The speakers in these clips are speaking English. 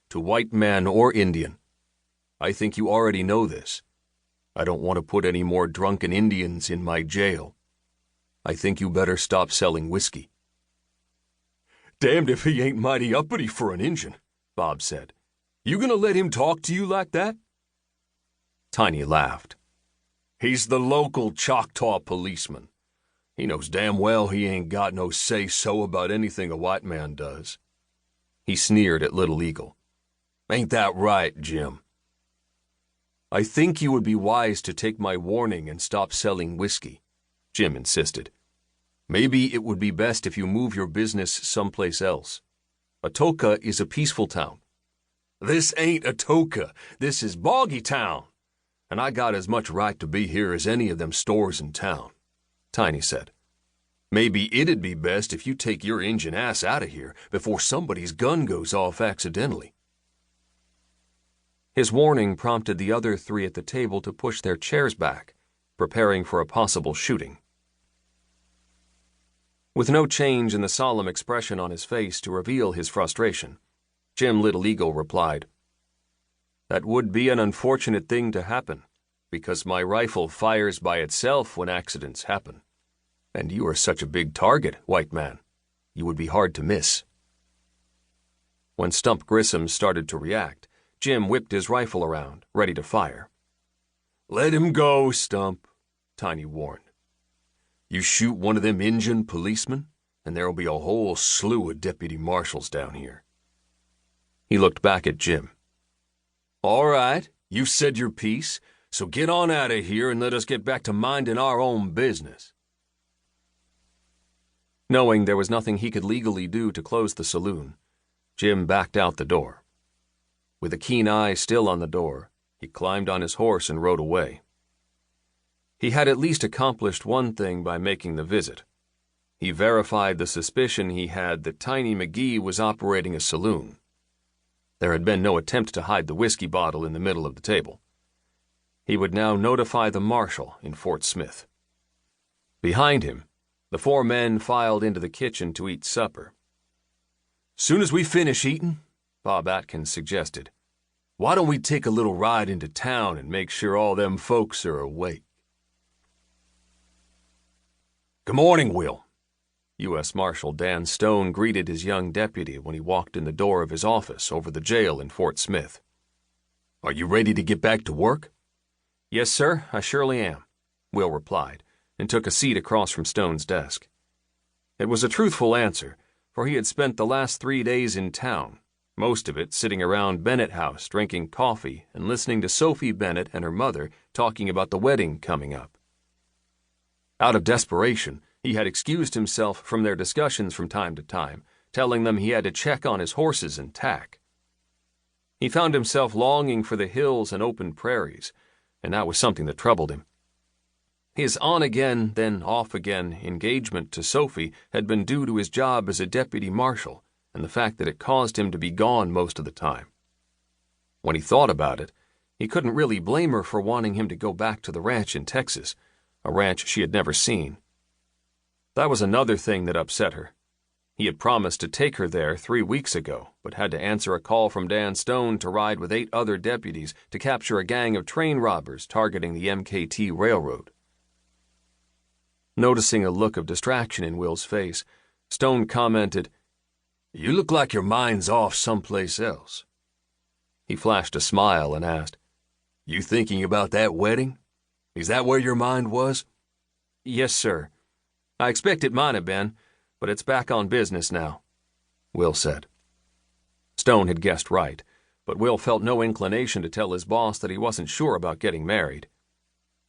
to white man or Indian. I think you already know this. I don't want to put any more drunken Indians in my jail. I think you better stop selling whiskey." "Damned if he ain't mighty uppity for an Injun," Bob said. "You gonna let him talk to you like that?" Tiny laughed. "He's the local Choctaw policeman. He knows damn well he ain't got no say-so about anything a white man does." He sneered at Little Eagle. "Ain't that right, Jim?" "I think you would be wise to take my warning and stop selling whiskey," Jim insisted. "Maybe it would be best if you move your business someplace else. Atoka is a peaceful town." "This ain't Atoka. This is Boggy Town. And I got as much right to be here as any of them stores in town," Tiny said. "Maybe it'd be best if you take your Injun ass out of here before somebody's gun goes off accidentally." His warning prompted the other three at the table to push their chairs back, preparing for a possible shooting. With no change in the solemn expression on his face to reveal his frustration, Jim Little Eagle replied, "That would be an unfortunate thing to happen, because my rifle fires by itself when accidents happen. And you are such a big target, white man. You would be hard to miss." When Stump Grissom started to react, Jim whipped his rifle around, ready to fire. "Let him go, Stump," Tiny warned. "You shoot one of them Injun policemen, and there'll be a whole slew of deputy marshals down here." He looked back at Jim. "All right, you've said your piece, so get on out of here and let us get back to minding our own business." Knowing there was nothing he could legally do to close the saloon, Jim backed out the door. With a keen eye still on the door, he climbed on his horse and rode away. He had at least accomplished one thing by making the visit. He verified the suspicion he had that Tiny McGee was operating a saloon. There had been no attempt to hide the whiskey bottle in the middle of the table. He would now notify the marshal in Fort Smith. Behind him, the four men filed into the kitchen to eat supper. "Soon as we finish eating," Bob Atkins suggested, "why don't we take a little ride into town and make sure all them folks are awake?" "Good morning, Will." U.S. Marshal Dan Stone greeted his young deputy when he walked in the door of his office over the jail in Fort Smith. "Are you ready to get back to work?" "Yes, sir, I surely am," Will replied, and took a seat across from Stone's desk. It was a truthful answer, for he had spent the last 3 days in town, most of it sitting around Bennett House drinking coffee and listening to Sophie Bennett and her mother talking about the wedding coming up. Out of desperation, he had excused himself from their discussions from time to time, telling them he had to check on his horses and tack. He found himself longing for the hills and open prairies, and that was something that troubled him. His on-again, then off-again engagement to Sophie had been due to his job as a deputy marshal and the fact that it caused him to be gone most of the time. When he thought about it, he couldn't really blame her for wanting him to go back to the ranch in Texas, a ranch she had never seen. That was another thing that upset her. He had promised to take her there 3 weeks ago, but had to answer a call from Dan Stone to ride with 8 other deputies to capture a gang of train robbers targeting the MKT Railroad. Noticing a look of distraction in Will's face, Stone commented, "You look like your mind's off someplace else." He flashed a smile and asked, "You thinking about that wedding? Is that where your mind was?" "Yes, sir. I expect it might have been, but it's back on business now," Will said. Stone had guessed right, but Will felt no inclination to tell his boss that he wasn't sure about getting married.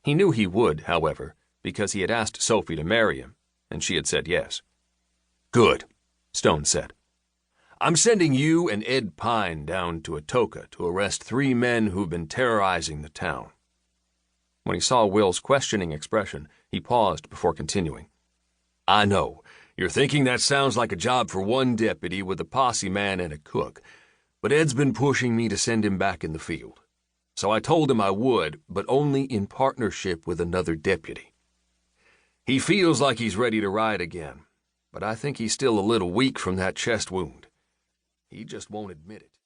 He knew he would, however, because he had asked Sophie to marry him, and she had said yes. "Good," Stone said. "I'm sending you and Ed Pine down to Atoka to arrest 3 men who've been terrorizing the town." When he saw Will's questioning expression, he paused before continuing. "I know, you're thinking that sounds like a job for one deputy with a posse man and a cook, but Ed's been pushing me to send him back in the field. So I told him I would, but only in partnership with another deputy. He feels like he's ready to ride again, but I think he's still a little weak from that chest wound. He just won't admit it."